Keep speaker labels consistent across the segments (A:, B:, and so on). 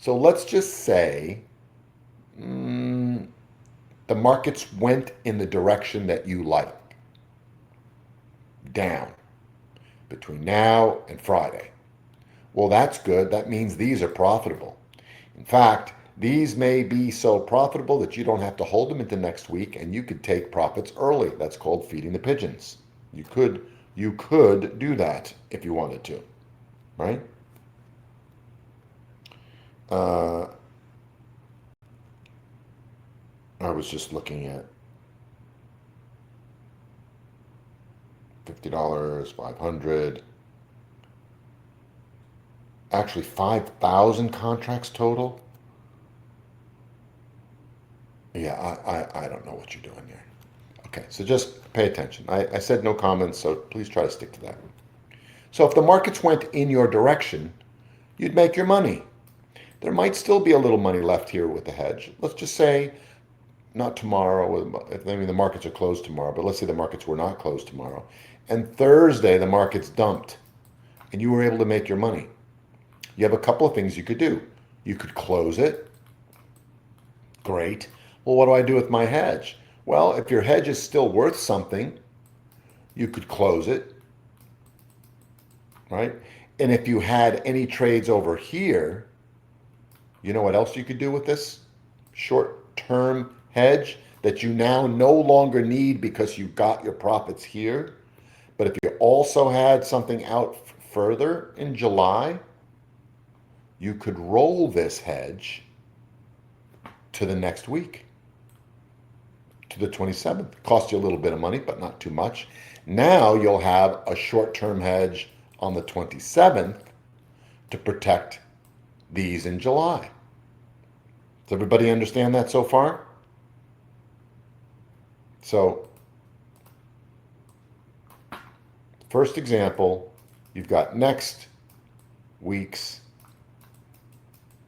A: So let's just say mm, the markets went in the direction that you like, down between now and Friday. Well, that's good. That means these are profitable. In fact, these may be so profitable that you don't have to hold them into next week and you could take profits early. That's called feeding the pigeons. You could you could do that if you wanted to, right? Uh, I was just looking at $50, 500, actually 5,000 contracts total. Yeah, I don't know what you're doing there. Okay, so just pay attention. I said no comments, so please try to stick to that. So if the markets went in your direction, you'd make your money. There might still be a little money left here with the hedge. Let's just say not tomorrow, if maybe the markets are closed tomorrow, but let's say the markets were not closed tomorrow. And Thursday, the markets dumped and you were able to make your money. You have a couple of things you could do. You could close it. Great. Well, what do I do with my hedge? Well, if your hedge is still worth something, you could close it, right? And if you had any trades over here, you know what else you could do with this short-term hedge that you now no longer need because you got your profits here? But if you also had something out further in July, you could roll this hedge to the next week, to the 27th. Cost you a little bit of money, but not too much. Now you'll have a short-term hedge on the 27th to protect these in July. Does everybody understand that so far? So, first example, you've got next week's,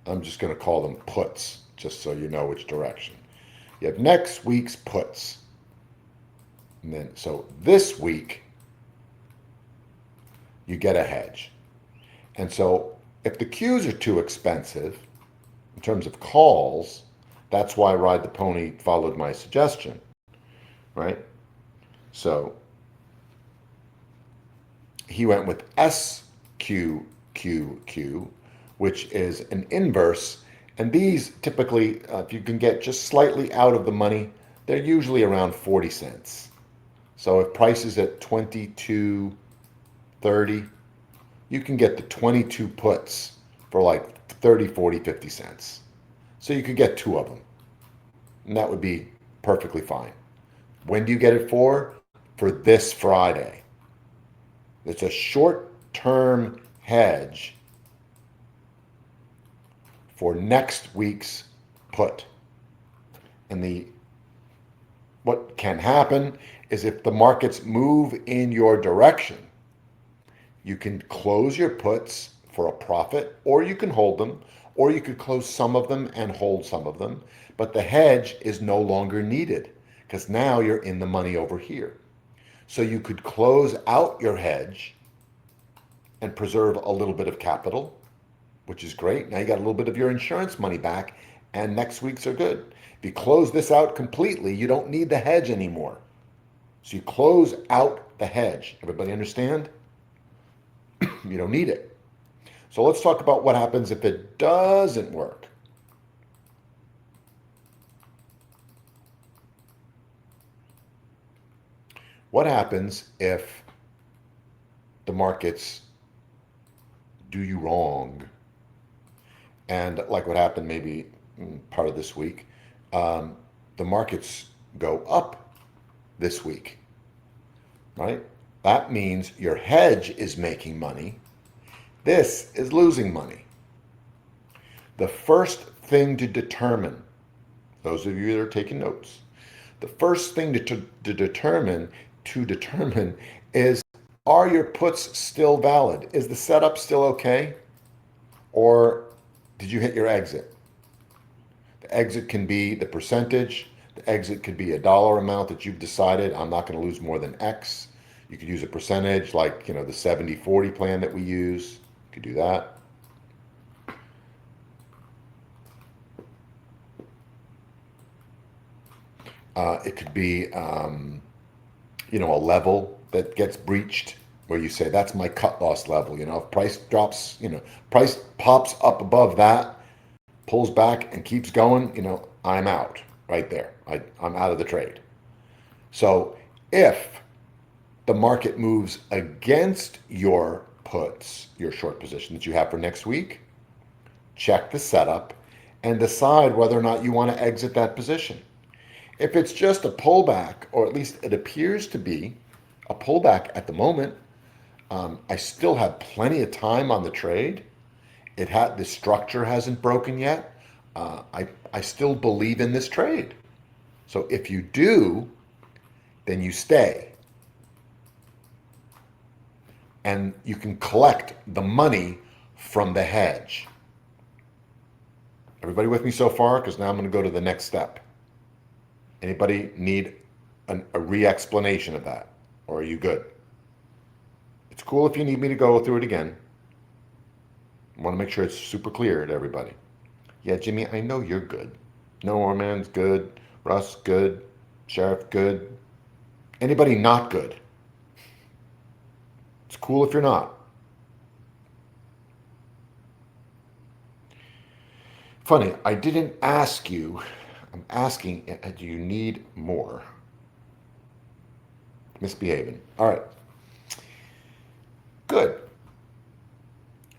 A: I'm just going to call them puts, just so you know which direction. You have next week's puts. And then, so this week, you get a hedge. And so if the Qs are too expensive in terms of calls, that's why Ride the Pony followed my suggestion, right? So he went with SQQQ, which is an inverse. And these typically, if you can get just slightly out of the money, they're usually around 40 cents. So if price is at 22.30, you can get the 22 puts for like 30, 40, 50 cents. So you could get two of them. And that would be perfectly fine. When do you get it for? For this Friday. It's a short-term hedge for next week's put. And what can happen is if the markets move in your direction, you can close your puts for a profit, or you can hold them, or you could close some of them and hold some of them. But the hedge is no longer needed because now you're in the money over here. So you could close out your hedge and preserve a little bit of capital, which is great. Now you got a little bit of your insurance money back, and next week's are good. If you close this out completely, you don't need the hedge anymore. So you close out the hedge. Everybody understand? You don't need it. So let's talk about what happens if it doesn't work. What happens if the markets do you wrong? And like what happened maybe part of this week, the markets go up this week, right? That means your hedge is making money. This is losing money. The first thing to determine, those of you that are taking notes, the first thing to determine is, are your puts still valid? Is the setup still okay? Or did you hit your exit? The exit can be the percentage. The exit could be a dollar amount that you've decided, I'm not going to lose more than X. You could use a percentage like, the 70-40 plan that we use. You could do that. It could be, a level that gets breached where you say, that's my cut loss level. If price drops, price pops up above that, pulls back and keeps going, I'm out right there. I'm out of the trade. So if the market moves against your puts, your short position that you have for next week, check the setup and decide whether or not you want to exit that position. If it's just a pullback, or at least it appears to be a pullback at the moment, I still have plenty of time on the trade. The structure hasn't broken yet. I still believe in this trade. So if you do, then you stay. And you can collect the money from the hedge. Everybody with me so far? Because now I'm going to go to the next step. Anybody need a re-explanation of that? Or are you good? It's cool if you need me to go through it again. I want to make sure it's super clear to everybody. Yeah, Jimmy, I know you're good. No, Orman's good. Russ, good. Sheriff, good. Anybody not good? It's cool if you're not. Funny, I didn't ask you. I'm asking, do you need more? Misbehaving. All right. Good.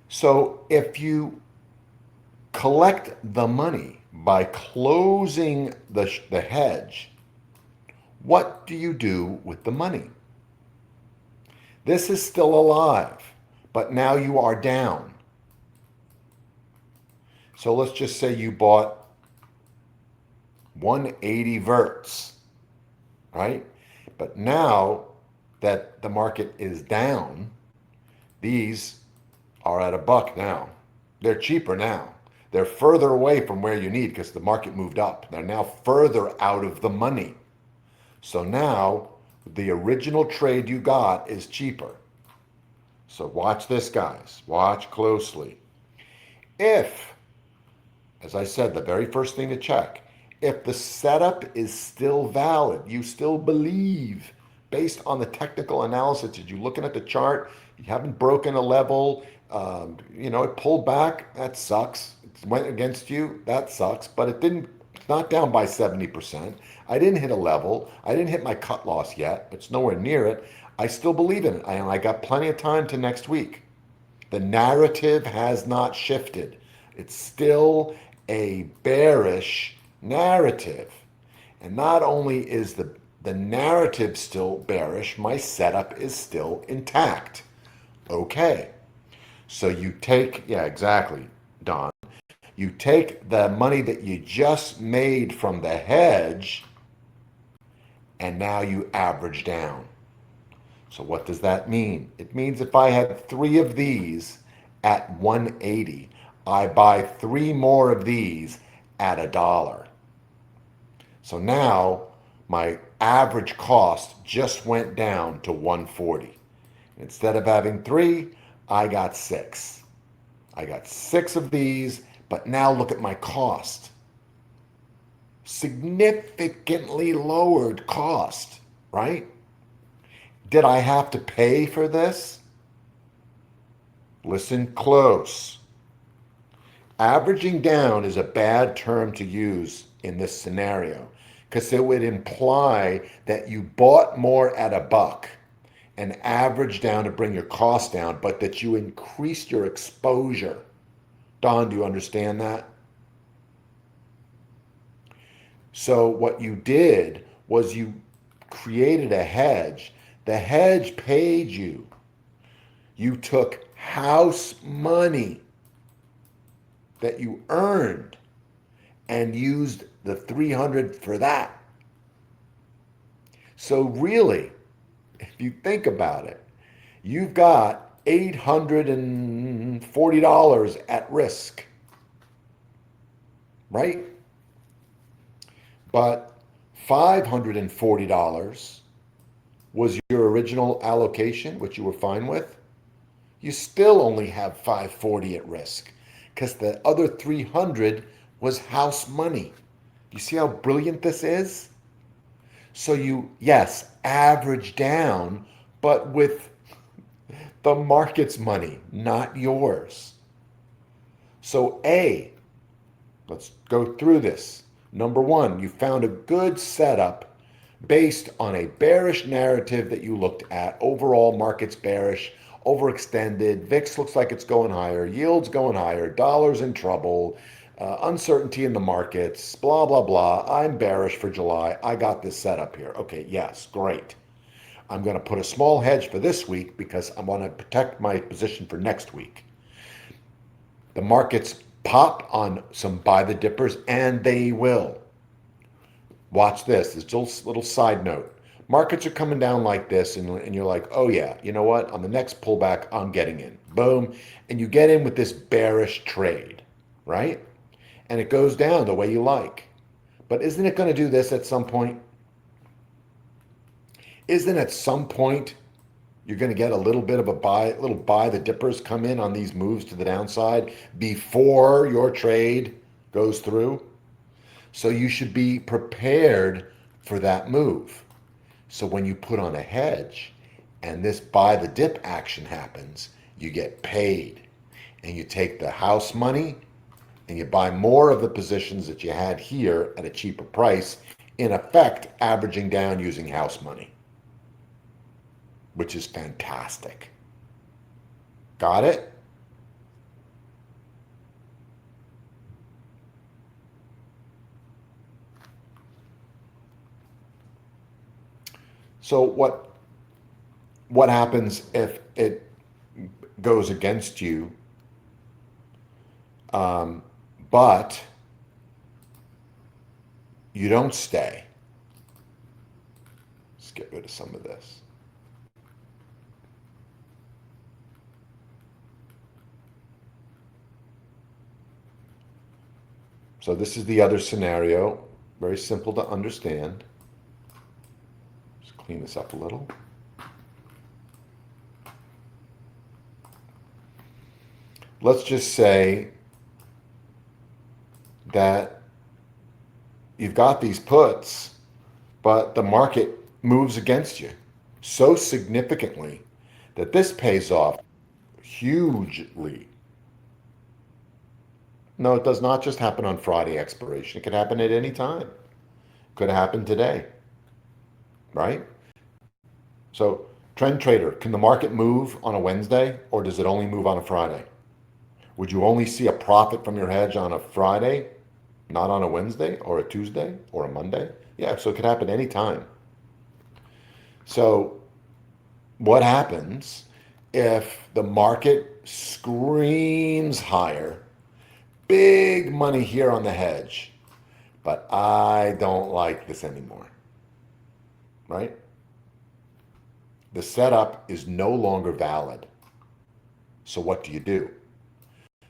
A: So if you collect the money by closing the hedge, what do you do with the money? This is still alive, but now you are down. So let's just say you bought 180 verts, right? But now that the market is down, these are at $1 now. They're cheaper now. They're further away from where you need because the market moved up. They're now further out of the money. So now the original trade you got is cheaper. So watch this, guys. Watch closely. If, as I said, the very first thing to check, if the setup is still valid, you still believe, based on the technical analysis, did you looking at the chart, you haven't broken a level, it pulled back, that sucks. It went against you, that sucks, but it's not down by 70%. I didn't hit a level. I didn't hit my cut loss yet. It's nowhere near it. I still believe in it. I got plenty of time to next week. The narrative has not shifted. It's still a bearish narrative. And not only is the narrative still bearish, my setup is still intact. Okay. So you take, yeah, exactly, Don. You take the money that you just made from the hedge and now you average down. So what does that mean? It means if I had 3 of these at 180, I buy 3 more of these at $1. So now my average cost just went down to 140. Instead of having 3, I got 6. I got 6 of these, but now look at my cost. Significantly lowered cost, right? Did I have to pay for this? Listen close. Averaging down is a bad term to use in this scenario because it would imply that you bought more at $1 and averaged down to bring your cost down, but that you increased your exposure. Don, do you understand that? So what you did was you created a hedge. The hedge paid you. You took house money that you earned and used the 300 for that. So really, if you think about it, you've got $840 at risk, right? But $540 was your original allocation, which you were fine with. You still only have $540 at risk because the other $300 was house money. You see how brilliant this is? So you, yes, average down, but with the market's money, not yours. So, A, let's go through this. Number one, you found a good setup based on a bearish narrative that you looked at. Overall, market's bearish, overextended. VIX looks like it's going higher. Yields going higher. Dollars in trouble. Uncertainty in the markets. Blah, blah, blah. I'm bearish for July. I got this setup here. Okay, yes, great. I'm going to put a small hedge for this week because I want to protect my position for next week. The markets pop on some buy the dippers, and they will. Watch this. This little side note. Markets are coming down like this, and you're like, oh, yeah, you know what? On the next pullback, I'm getting in. Boom. And you get in with this bearish trade, right? And it goes down the way you like. But isn't it going to do this at some point? Isn't at some point you're going to get a little bit of a little buy the dippers come in on these moves to the downside before your trade goes through? So you should be prepared for that move. So when you put on a hedge and this buy the dip action happens, you get paid. And you take the house money and you buy more of the positions that you had here at a cheaper price, in effect, averaging down using house money, which is fantastic. Got it? So what happens if it goes against you, but you don't stay? Let's get rid of some of this. So this is the other scenario, very simple to understand. Just clean this up a little. Let's just say that you've got these puts, but the market moves against you so significantly that this pays off hugely. No, it does not just happen on Friday expiration. It could happen at any time. Could happen today, right? So, trend trader, can the market move on a Wednesday or does it only move on a Friday? Would you only see a profit from your hedge on a Friday, not on a Wednesday or a Tuesday or a Monday? Yeah, so it could happen anytime. So, what happens if the market screams higher? Big money here on the hedge, but I don't like this anymore, right? The setup is no longer valid. So what do you do?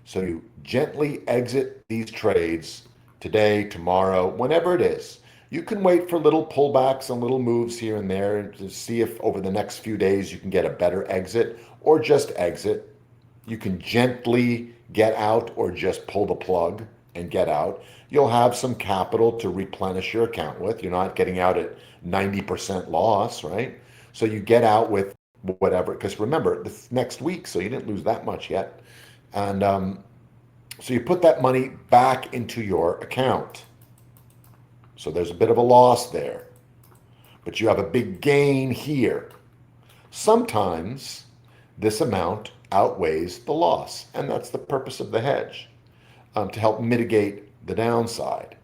A: So you gently exit these trades today, tomorrow, whenever it is. You can wait for little pullbacks and little moves here and there to see if over the next few days you can get a better exit, or just exit. You can gently get out or just pull the plug and get out. You'll have some capital to replenish your account with. You're not getting out at 90% loss, right? So you get out with whatever, because remember, this next week, so you didn't lose that much yet. And so you put that money back into your account. So there's a bit of a loss there, but you have a big gain here. Sometimes this amount outweighs the loss, and that's the purpose of the hedge, to help mitigate the downside.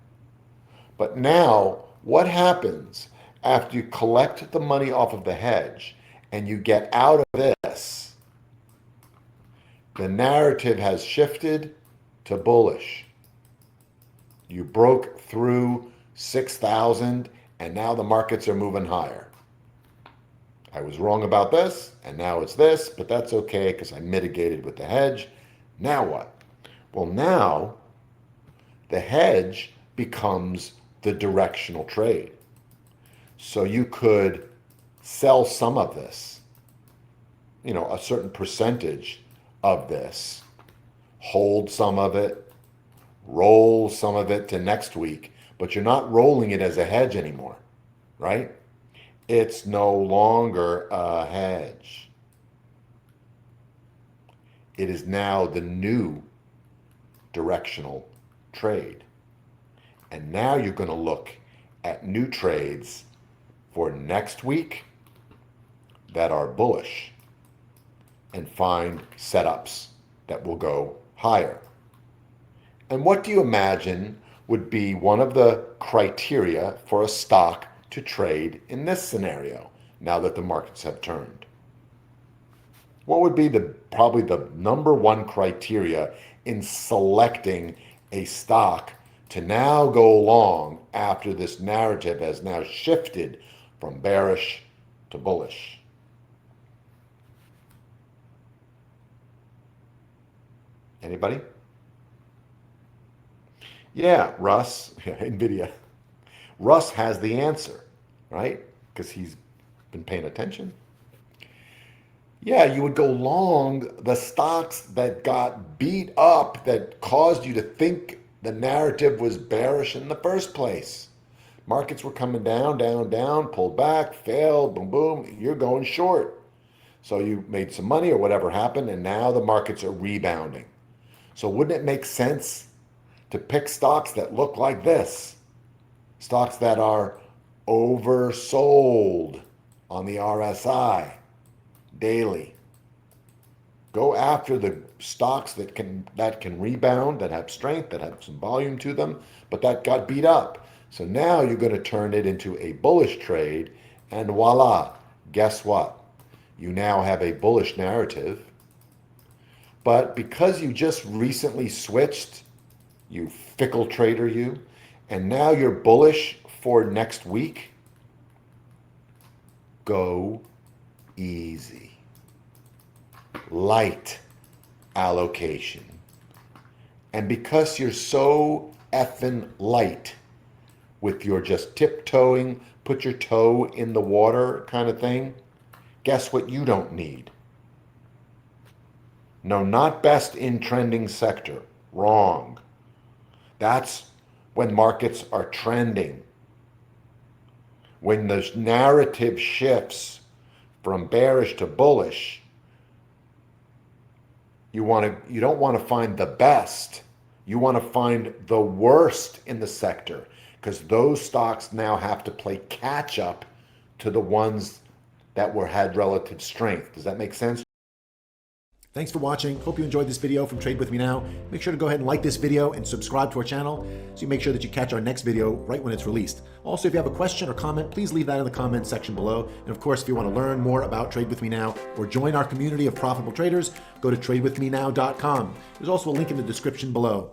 A: But now, what happens after you collect the money off of the hedge and you get out of this? The narrative has shifted to bullish. You broke through 6,000 and now the markets are moving higher. I was wrong about this and now it's this, but that's okay because I mitigated with the hedge. Now what? Well, now the hedge becomes the directional trade. So you could sell some of this, a certain percentage of this, hold some of it, roll some of it to next week, but you're not rolling it as a hedge anymore, right? It's no longer a hedge. It is now the new directional trade. And now you're going to look at new trades for next week that are bullish and find setups that will go higher. And what do you imagine would be one of the criteria for a stock to trade in this scenario now that the markets have turned? What would be probably the number one criteria in selecting a stock to now go long after this narrative has now shifted from bearish to bullish? Anybody? Yeah, Russ, NVIDIA. Russ has the answer, right? Because he's been paying attention. Yeah, you would go long the stocks that got beat up that caused you to think the narrative was bearish in the first place. Markets were coming down, down, down, pulled back, failed, boom, boom. You're going short. So you made some money or whatever happened, and now the markets are rebounding. So wouldn't it make sense to pick stocks that look like this? Stocks that are oversold on the RSI daily. Go after the stocks that can rebound, that have strength, that have some volume to them, but that got beat up. So now you're going to turn it into a bullish trade, and voila, guess what? You now have a bullish narrative. But because you just recently switched, you fickle trader you, and now you're bullish for next week, go easy. Light allocation. And because you're so effing light with your just tiptoeing, put your toe in the water kind of thing, guess what you don't need? No, not best in trending sector. Wrong. That's when markets are trending. When the narrative shifts from bearish to bullish, you don't want to find the best. You want to find the worst in the sector, because those stocks now have to play catch up to the ones that had relative strength. Does that make sense?
B: Thanks for watching. Hope you enjoyed this video from Trade With Me Now. Make sure to go ahead and like this video and subscribe to our channel so you make sure that you catch our next video right when it's released. Also, if you have a question or comment, please leave that in the comments section below. And of course, if you want to learn more about Trade With Me Now or join our community of profitable traders, go to tradewithmenow.com. There's also a link in the description below.